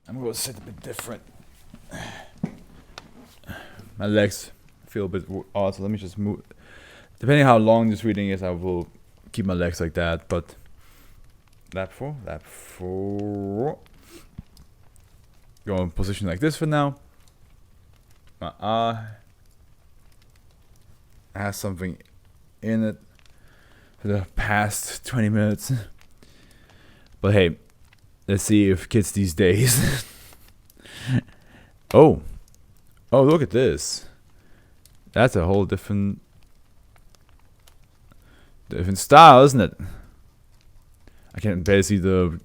I'm gonna sit a bit different. My legs feel a bit odd, so let me just move. Depending how long this reading is, I will keep my legs like that, but lap 4. Go in position like this for now. My eye has something in it for the past 20 minutes. But hey, let's see if kids these days. Oh, look at this. That's a whole different style, isn't it? I can't barely see the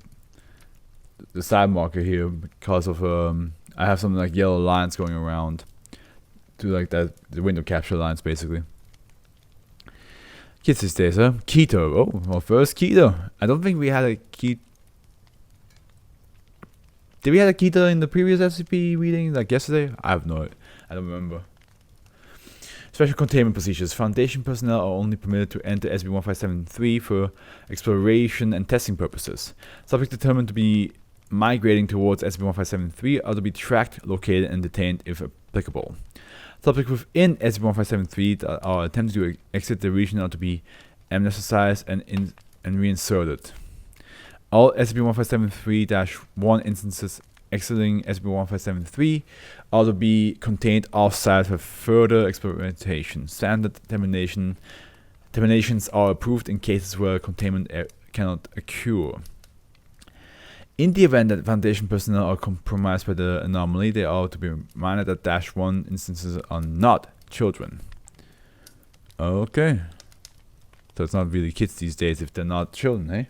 side marker here because of I have some like yellow lines going around to like the window capture lines basically. Kids these days, huh? Keto. Oh, well, first keto. I don't think we had a keto. Did we have a keto in the previous SCP reading, like yesterday? I don't remember. Special containment procedures. Foundation personnel are only permitted to enter SCP-1573 for exploration and testing purposes. Subjects determined to be migrating towards SCP-1573 are to be tracked, located, and detained if applicable. Subjects within SCP-1573 that are attempting to exit the region are to be amnesticized and reinserted. All SCP-1573-1 instances exiting SCP-1573 are to be contained off-site for further experimentation. Standard terminations are approved in cases where containment cannot occur. In the event that Foundation personnel are compromised by the anomaly, they are to be reminded that -1 instances are not children. Okay. So it's not really kids these days if they're not children, eh?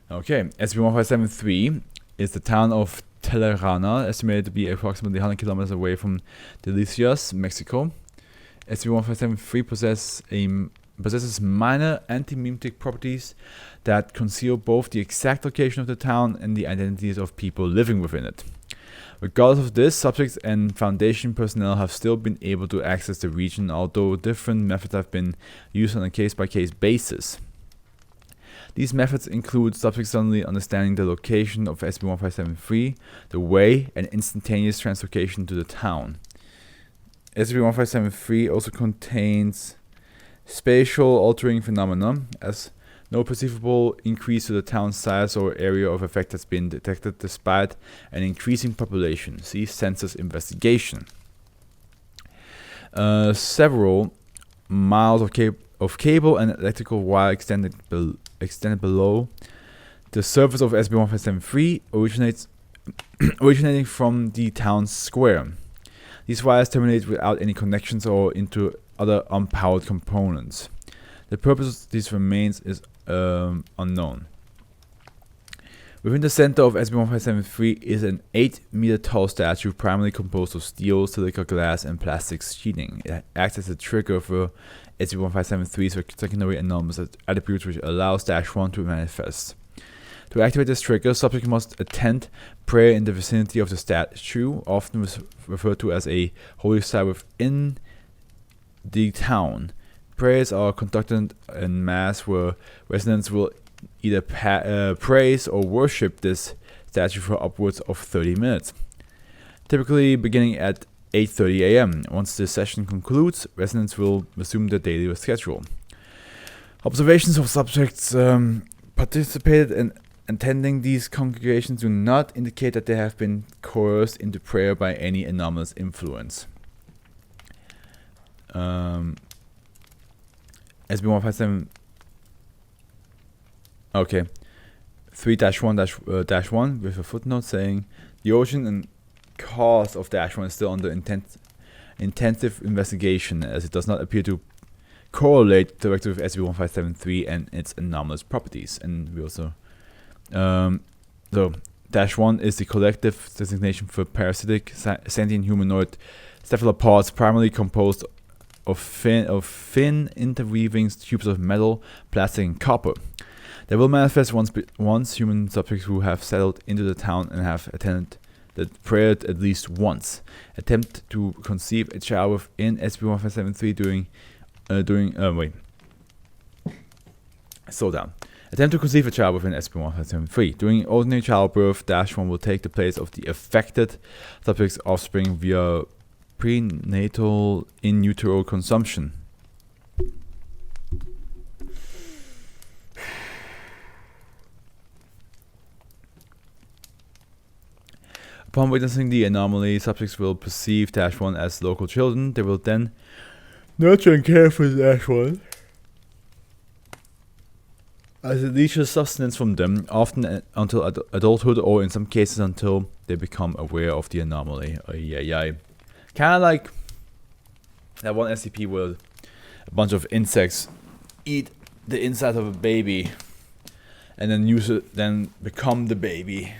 Okay, SCP-1573 is the town of Telerana, estimated to be approximately 100 kilometers away from Delicias, Mexico. SCP-1573 possesses minor anti-mimetic properties that conceal both the exact location of the town and the identities of people living within it. Regardless of this, subjects and Foundation personnel have still been able to access the region, although different methods have been used on a case-by-case basis. These methods include subjects suddenly understanding the location of SCP-1573, the way, and instantaneous translocation to the town. SCP-1573 also contains spatial altering phenomena, as no perceivable increase to the town's size or area of effect has been detected despite an increasing population. See census investigation. Several miles of cable and electrical wire extended below the surface of SCP-1573 originating from the town's square. These wires terminate without any connections or into other unpowered components. The purpose of these remains is unknown. Within the center of SCP-1573 is an 8-meter tall statue primarily composed of steel, silica glass, and plastic sheeting. It acts as a trigger for SCP-1573's secondary anomalous attributes, which allows -1 to manifest. To activate this trigger, subject must attend prayer in the vicinity of the statue, often referred to as a holy site within the town. Prayers are conducted in mass where residents will either praise or worship this statue for upwards of 30 minutes, typically beginning at 8:30 a.m. Once the session concludes, residents will resume their daily schedule. Observations of subjects participated in attending these congregations do not indicate that they have been coerced into prayer by any anomalous influence. SB-157. Okay. 3-1-1 with a footnote saying the origin and cause of -1 is still under intensive investigation, as it does not appear to correlate directly with SCP-1573 and its anomalous properties. And we also so -1 is the collective designation for parasitic sentient humanoid cephalopods primarily composed of thin interweaving tubes of metal, plastic, and copper. They will manifest once human subjects who have settled into the town and have attended the prayer at least once attempt to conceive a child within SCP-1573 during Slow down. Attempt to conceive a child within SCP-1573. During ordinary childbirth, -1 will take the place of the affected subject's offspring via prenatal in utero consumption. Upon witnessing the anomaly, subjects will perceive -1 as local children. They will then nurture and care for -1 as it leaches sustenance from them, often until adulthood, or in some cases until they become aware of the anomaly. Kind of like that one SCP where a bunch of insects eat the inside of a baby and then become the baby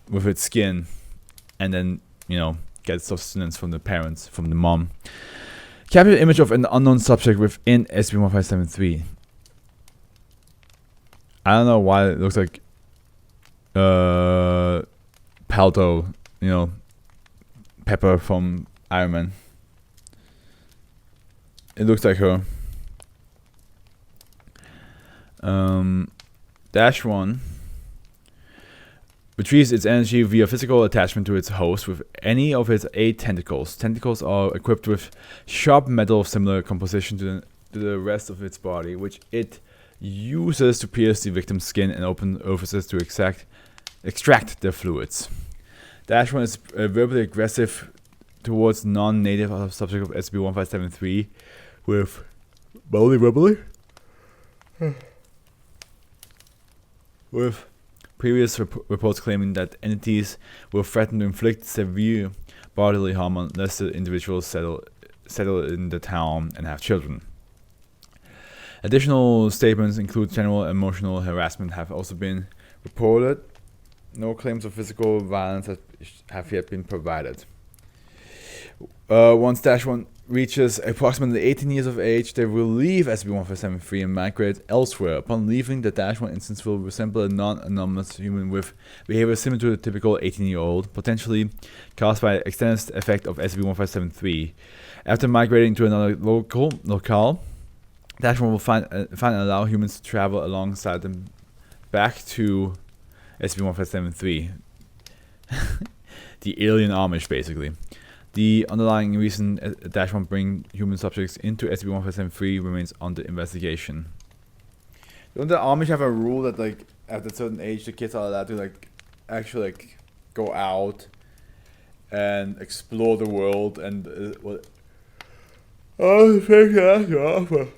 with its skin, and then, get sustenance from the parents, from the mom. Capture the image of an unknown subject within SCP-1573. I don't know why it looks like Palto, Pepper from Iron Man. It looks like her. -1 retrieves its energy via physical attachment to its host with any of its 8 tentacles. Tentacles are equipped with sharp metal of similar composition to the rest of its body, which it uses to pierce the victim's skin and open orifices to extract their fluids. -1 is verbally aggressive towards non-native subject of SCP-1573 with with previous reports claiming that entities will threaten to inflict severe bodily harm unless the individuals settle in the town and have children. Additional statements include general emotional harassment have also been reported. No claims of physical violence have yet been provided. Once -1 reaches approximately 18 years of age, they will leave SCP-1573 and migrate elsewhere. Upon leaving, the -1 instance will resemble a non-anomalous human with behavior similar to a typical 18-year-old, potentially caused by extended effect of SCP-1573. After migrating to another locale, -1 will find and allow humans to travel alongside them back to SCP-1573. The alien Amish, basically. The underlying reason -1 bring human subjects into SCP-1573 remains under investigation. Don't the Amish have a rule that, like, at a certain age, the kids are allowed to, like, actually, like, go out and explore the world and what? Oh, thank you.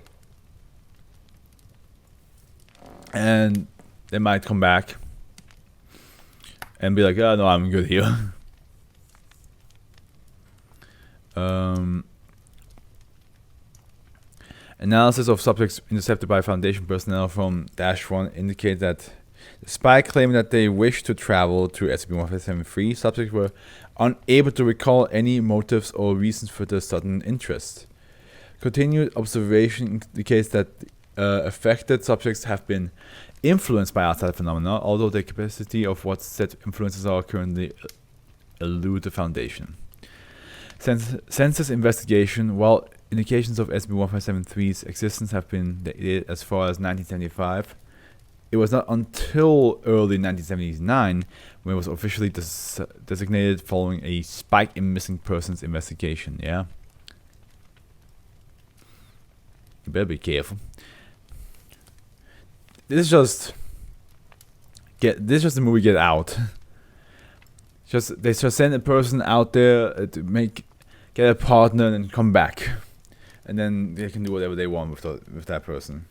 And they might come back and be like, "Oh no, I'm good here." Analysis of subjects intercepted by Foundation personnel from -1 indicate that, despite claiming that they wished to travel to SCP-1573, subjects were unable to recall any motives or reasons for their sudden interest. Continued observation indicates that affected subjects have been influenced by outside phenomena, although the capacity of what said influences are currently elude the Foundation. Census investigation. While indications of SCP-1573's existence have been dated as far as 1975, it was not until early 1979 when it was officially designated following a spike in missing persons investigation. Yeah, you better be careful. This is just the movie Get Out. They just send a person out there to get a partner and then come back, and then they can do whatever they want with that person.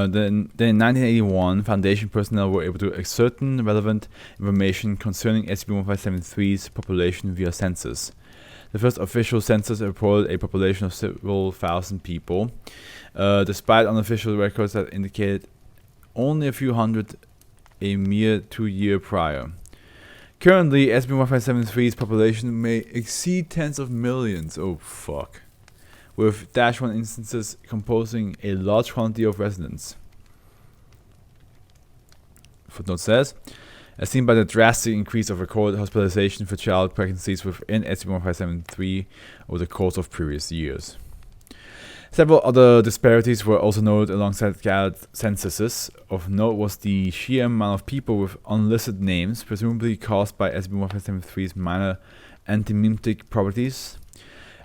Then in 1981, Foundation personnel were able to ascertain relevant information concerning SCP-1573's population via census. The first official census reported a population of several thousand people, despite unofficial records that indicated only a few hundred a mere 2 years prior. Currently, SCP-1573's population may exceed tens of millions. Oh fuck. With -1 instances composing a large quantity of residents. footnote says, as seen by the drastic increase of recorded hospitalization for child pregnancies within SCP-1573 over the course of previous years. Several other disparities were also noted alongside gathered censuses. Of note was the sheer amount of people with unlisted names, presumably caused by SCP-1573's minor antimemetic properties.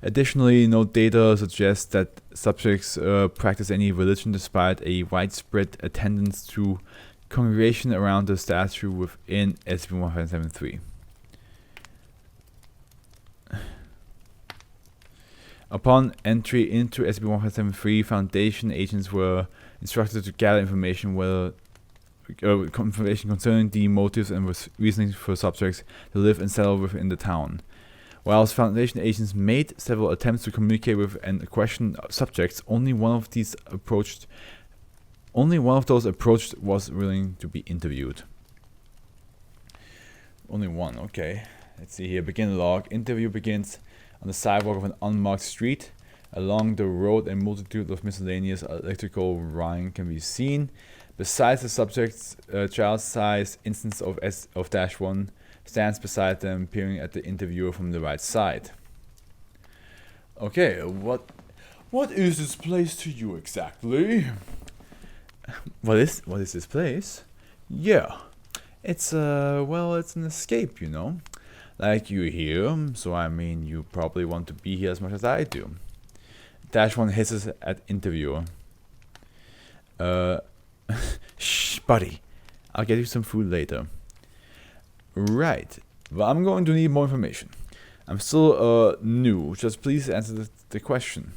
Additionally, no data suggests that subjects practice any religion despite a widespread attendance to congregation around the statue within SCP-1573. Upon entry into SCP-1573, Foundation agents were instructed to gather information concerning the motives and reasonings for subjects to live and settle within the town. Whilst Foundation agents made several attempts to communicate with and question subjects, only one of those approached was willing to be interviewed. Only one, okay. Let's see here. Begin log. Interview begins on the sidewalk of an unmarked street. Along the road, a multitude of miscellaneous electrical wiring can be seen. Besides the subject's child-sized instance of -1 stands beside them, peering at the interviewer from the right side. Okay, what is this place to you exactly? What is this place? Yeah, it's it's an escape, you know. Like, you're here, so I mean, you probably want to be here as much as I do. -1 hisses at interviewer. Shh, buddy. I'll get you some food later. Right. Well, I'm going to need more information. I'm still new. Just please answer the question.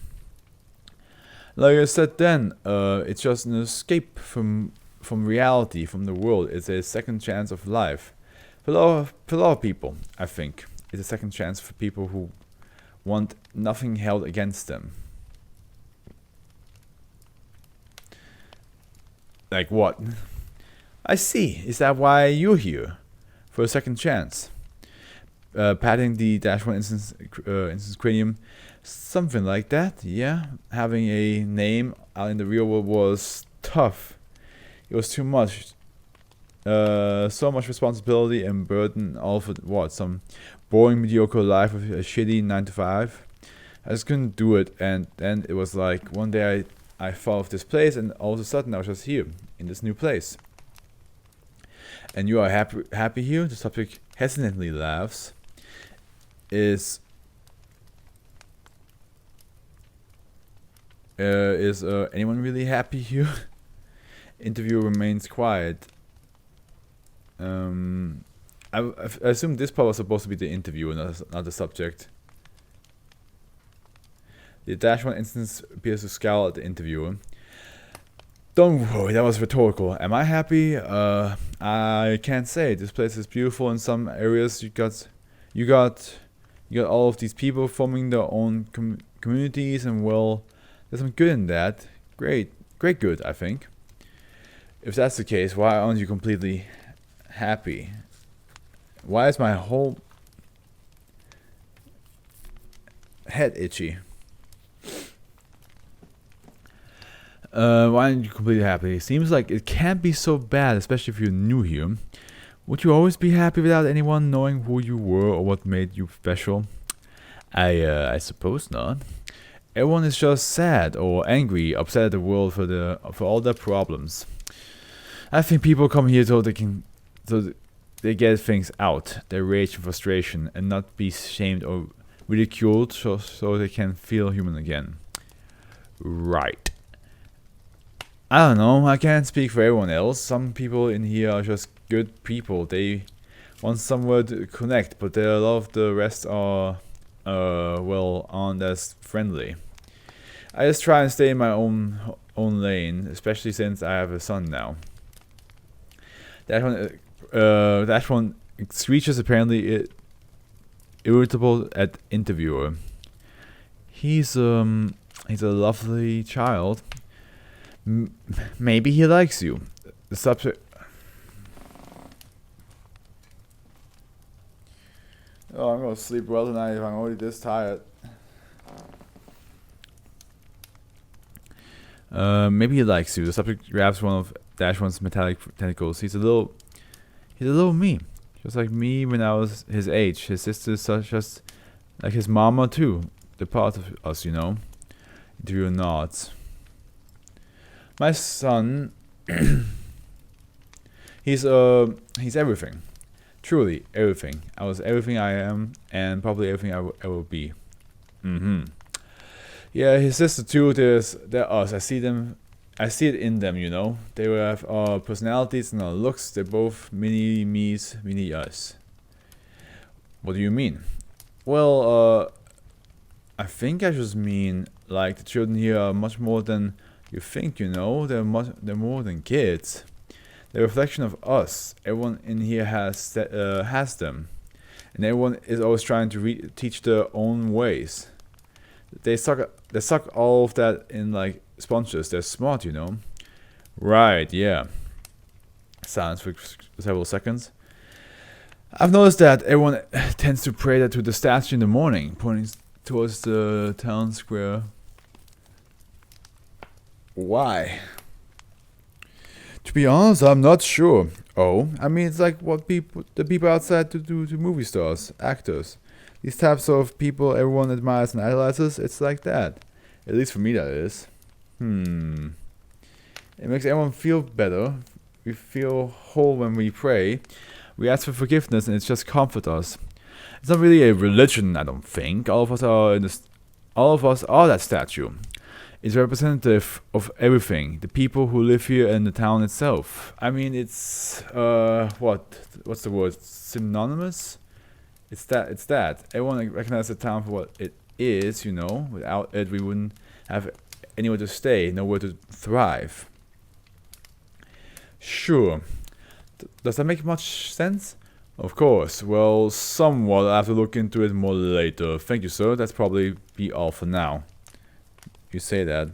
Like I said then, it's just an escape from reality, from the world. It's a second chance of life. For a lot of people, I think, it's a second chance for people who want nothing held against them. Like what? I see. Is that why you're here? For a second chance? Patting the -1 instance cranium. Something like that, yeah. Having a name out in the real world was tough. It was too much. So much responsibility and burden, all for what? Some boring, mediocre life with a shitty 9 to 5. I just couldn't do it, and then it was like one day I thought of this place, and all of a sudden I was just here in this new place. And you are happy here? The subject hesitantly laughs. Is anyone really happy here? Interviewer remains quiet. I assume this part was supposed to be the interviewer, not the subject. The -1 instance appears to scowl at the interviewer. Don't worry, that was rhetorical. Am I happy? I can't say. This place is beautiful in some areas. You got all of these people forming their own communities, and well, there's some good in that. Great good, I think. If that's the case, why aren't you completely happy? Why is my whole head itchy? Why aren't you completely happy? Seems like it can't be so bad, especially if you're new here. Would you always be happy without anyone knowing who you were or what made you special? I suppose not. Everyone is just sad or angry, upset at the world for all their problems. I think people come here so they get things out, their rage and frustration, and not be shamed or ridiculed, so they can feel human again. Right. I don't know, I can't speak for everyone else. Some people in here are just good people. They want somewhere to connect, but a lot of the rest are, aren't as friendly. I just try and stay in my own lane, especially since I have a son now. That one screeches, apparently irritable at interviewer. He's a lovely child. Maybe he likes you. The subject. Oh, I'm gonna sleep well tonight if I'm already this tired. Maybe he likes you. The subject grabs one of -1's metallic tentacles. He's a little He's a little me, just like me when I was his age. His sister's such as like his mama too. The part of us, you know. Do you not? My son, he's everything. Truly everything. I was everything I am, and probably everything I will be. Yeah, his sister too. They're us. I see them. I see it in them. You know, they will have our personalities and our looks. They're both mini me's, mini us. What do you mean? Well, I think I just mean like the children here are much more than you think. You know, they're more than kids. They're a reflection of us. Everyone in here has them, and everyone is always trying to teach their own ways. They suck all of that in like sponges. They're smart, you know. Right? Yeah. Silence for several seconds. I've noticed that everyone tends to pray that to the statue in the morning, pointing towards the town square. Why? To be honest, I'm not sure. Oh, I mean, it's like what the people outside do to movie stars, actors. These types of people everyone admires and idolizes, it's like that. At least for me, that is. It makes everyone feel better. We feel whole when we pray. We ask for forgiveness, and it's just comfort us. It's not really a religion, I don't think. All of us are that statue. It's representative of everything. The people who live here and the town itself. I mean, it's what's the word? Synonymous? It's that. Everyone recognizes the town for what it is, you know. Without it, we wouldn't have anywhere to stay, nowhere to thrive. Sure. Does that make much sense? Of course. Well, somewhat. I'll have to look into it more later. Thank you, sir. That's probably be all for now. You say that.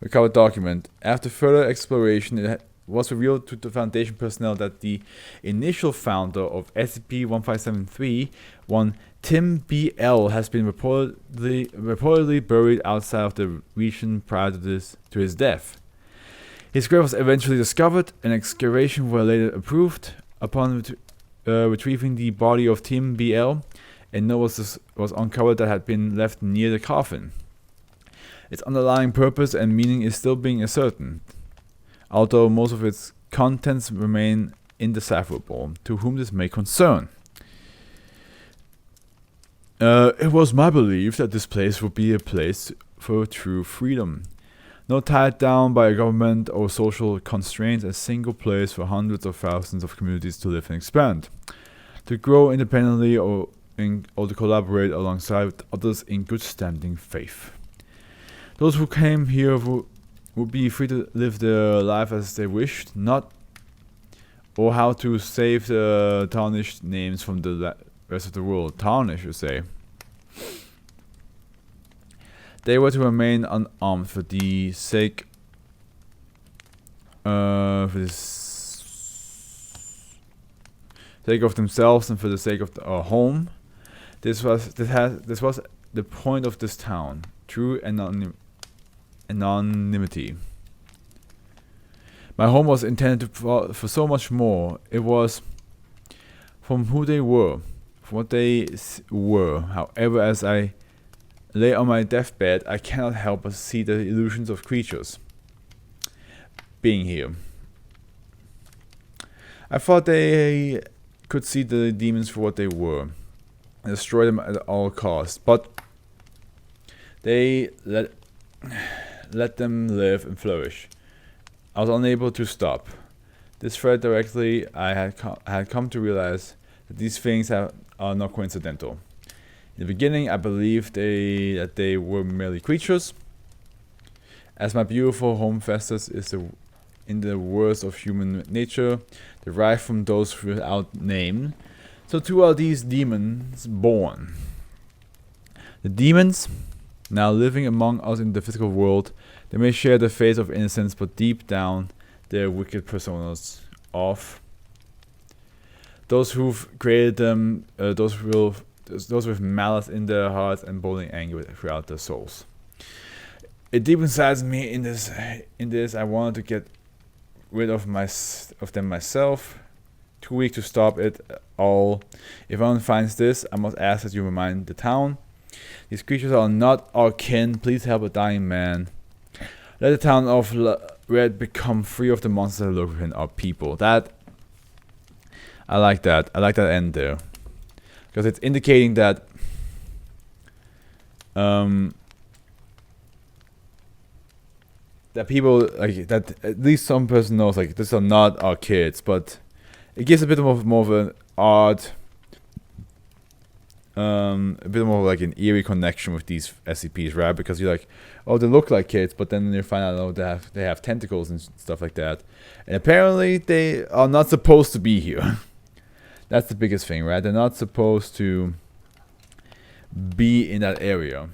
Recovered document. After further exploration, it was revealed to the Foundation personnel that the initial founder of SCP-1573, one Tim B.L., has been reportedly buried outside of the region prior to his death. His grave was eventually discovered, and excavation were later approved. Upon retrieving the body of Tim B.L., a note was uncovered that had been left near the coffin. Its underlying purpose and meaning is still being ascertained, although most of its contents remain indecipherable to whom this may concern. It was my belief that this place would be a place for true freedom, not tied down by a government or social constraints, a single place for hundreds of thousands of communities to live and expand, to grow independently or to collaborate alongside others in good standing faith. Those who came here would be free to live their life as they wished, or how to save the tarnished names from the rest of the world. Tarnish, you say. They were to remain unarmed for the sake of themselves and for the sake of our home. This was the point of this town. True anonymity. My home was intended for so much more. It was from who they were, from what they were. However, as I lay on my deathbed, I cannot help but see the illusions of creatures being here. I thought they could see the demons for what they were and destroy them at all costs, but they let them live and flourish. I was unable to stop. This thread directly, I had come to realize that these things are not coincidental. In the beginning, I believed that they were merely creatures. As my beautiful home festers in the worst of human nature, derived from those without name, so too are these demons born. The demons, now living among us in the physical world, they may share the face of innocence, but deep down, they're wicked personas of those who've created them, those with malice in their hearts and boiling anger throughout their souls. It deep inside me in this I wanted to get rid of them myself, too weak to stop it all. If anyone finds this, I must ask that you remind the town. These creatures are not our kin. Please help a dying man. Let the town of Red become free of the monsters that lurk within our people. That I like that. I like that end there, because it's indicating that that people, like, that at least some person knows, like, these are not our kids, but it gives a bit more of an odd, a bit more like an eerie connection with these SCPs, right? Because you're like, oh, they look like kids, but then you find out, oh, they have tentacles and stuff like that, and apparently they are not supposed to be here. That's the biggest thing, right? They're not supposed to be in that area.